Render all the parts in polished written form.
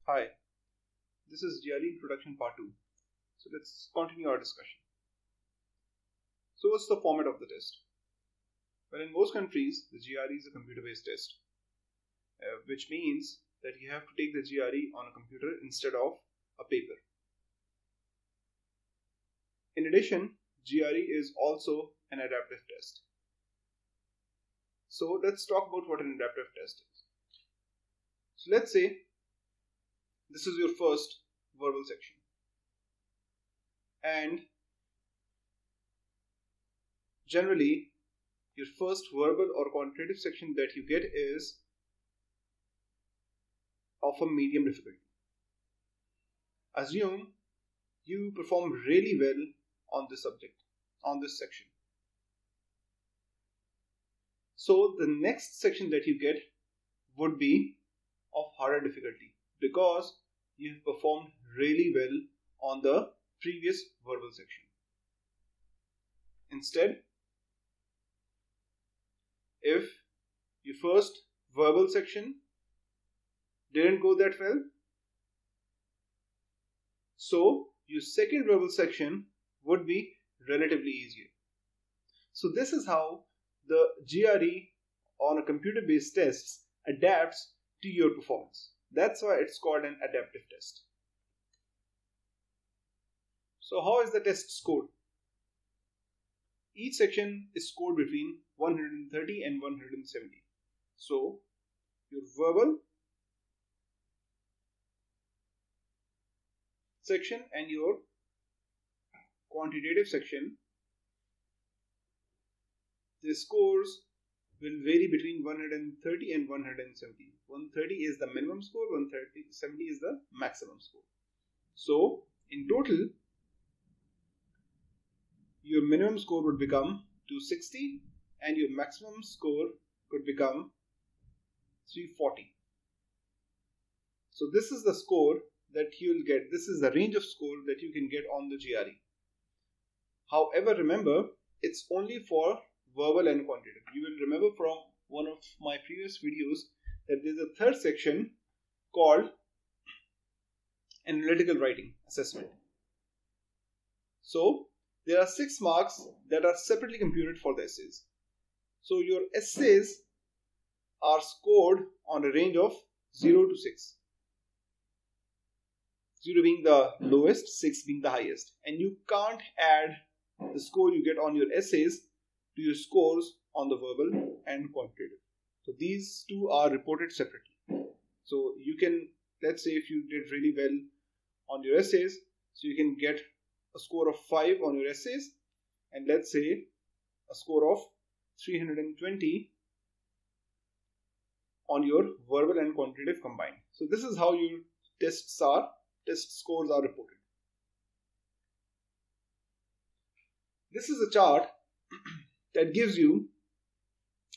Hi, this is GRE Introduction Part 2. So let's continue our discussion. So what's the format of the test? Well, in most countries, the GRE is a computer-based test, which means that you have to take the GRE on a computer instead of a paper. In addition, GRE is also an adaptive test. So let's talk about what an adaptive test is. So let's say this is your first verbal section, and generally your first verbal or quantitative section that you get is of a medium difficulty. Assume you perform really well on this subject, on this section. So the next section that you get would be of harder difficulty because you have performed really well on the previous verbal section. Instead, if your first verbal section didn't go that well, so your second verbal section would be relatively easier. So this is how the GRE on a computer-based tests adapts to your performance. That's why it's called an adaptive test. So how is the test scored? Each section is scored between 130 and 170. So your verbal section and your quantitative section, the scores will vary between 130 and 170. 130 is the minimum score, 170 is the maximum score. So in total, your minimum score would become 260 and your maximum score could become 340. So this is the score that you will get. This is the range of score that you can get on the GRE. However, remember, it's only for verbal and quantitative. You will remember from one of my previous videos that there's a third section called Analytical Writing Assessment. So there are 6 marks that are separately computed for the essays. So your essays are scored on a range of 0 to 6. 0 being the lowest, 6 being the highest. And you can't add the score you get on your essays to your scores on the verbal and quantitative. So these two are reported separately. So you can, let's say if you did really well on your essays, so you can get a score of 5 on your essays, and let's say a score of 320 on your verbal and quantitative combined. So this is how your test scores are reported. This is a chart that gives you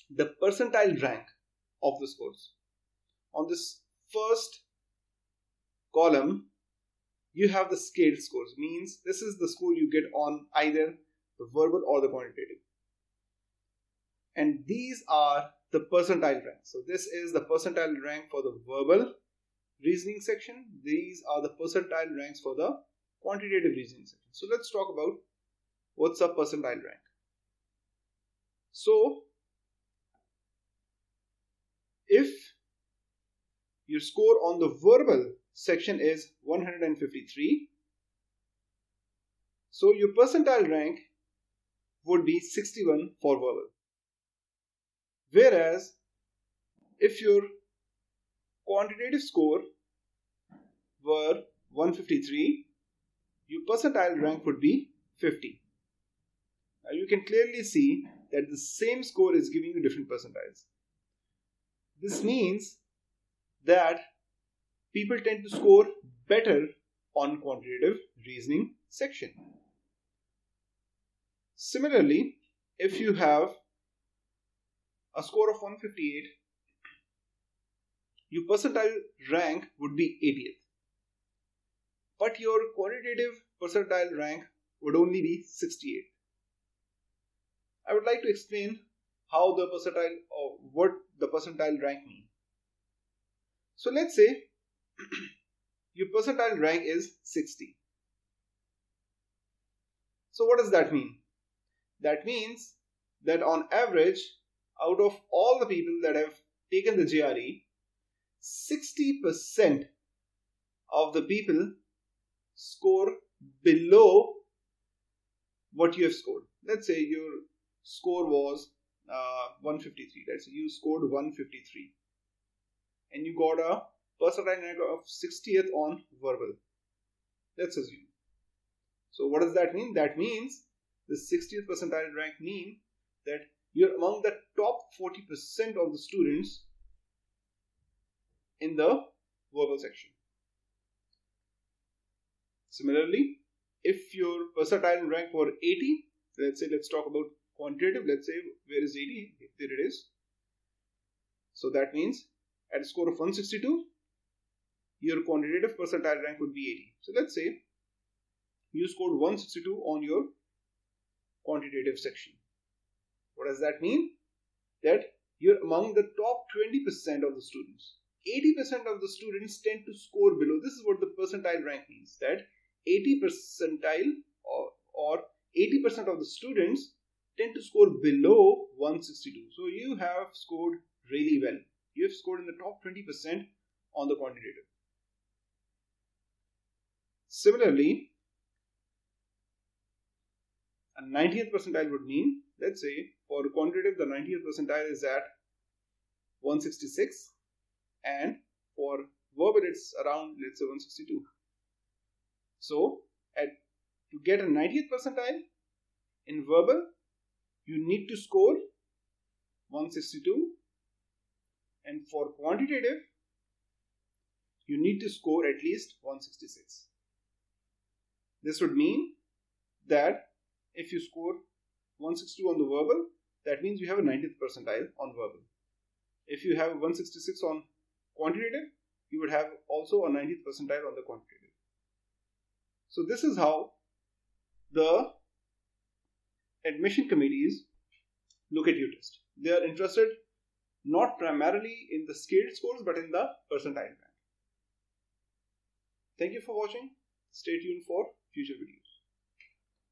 the percentile rank of the scores. On this first column, you have the scaled scores, means this is the score you get on either the verbal or the quantitative. And these are the percentile ranks. So this is the percentile rank for the verbal reasoning section. These are the percentile ranks for the quantitative reasoning section. So let's talk about what's a percentile rank. So if your score on the verbal section is 153, so your percentile rank would be 61 for verbal. Whereas if your quantitative score were 153, your percentile rank would be 50. Now you can clearly see that the same score is giving you different percentiles. This means that people tend to score better on quantitative reasoning section. Similarly, if you have a score of 158, your percentile rank would be 80th. But your quantitative percentile rank would only be 68th. I would like to explain how the percentile or what the percentile rank means. So let's say your percentile rank is 60. So what does that mean? That means that on average, out of all the people that have taken the GRE, 60% of the people score below what you have scored. Let's say your score was 153. Let's say you scored 153 and you got a percentile rank of 60th on verbal. Let's assume. So what does that mean? That means the 60th percentile rank mean that you're among the top 40% of the students in the verbal section. Similarly, if your percentile rank were 80, let's talk about quantitative. Let's say, where is 80? There it is. So that means at a score of 162, your quantitative percentile rank would be 80. So let's say you scored 162 on your quantitative section. What does that mean? That you're among the top 20% of the students. 80% of the students tend to score below. This is what the percentile rank means, that 80 percentile or 80% of the students tend to score below 162. So you have scored really well. You have scored in the top 20% on the quantitative. Similarly, a 90th percentile would mean, let's say for quantitative, the 90th percentile is at 166, and for verbal it's around, let's say, 162. So to get a 90th percentile in verbal, you need to score 162, and for quantitative, you need to score at least 166. This would mean that if you score 162 on the verbal, that means you have a 90th percentile on verbal. If you have 166 on quantitative, you would have also a 90th percentile on the quantitative. So this is how the admission committees look at your test. They are interested not primarily in the scaled scores but in the percentile rank. Thank you for watching. Stay tuned for future videos.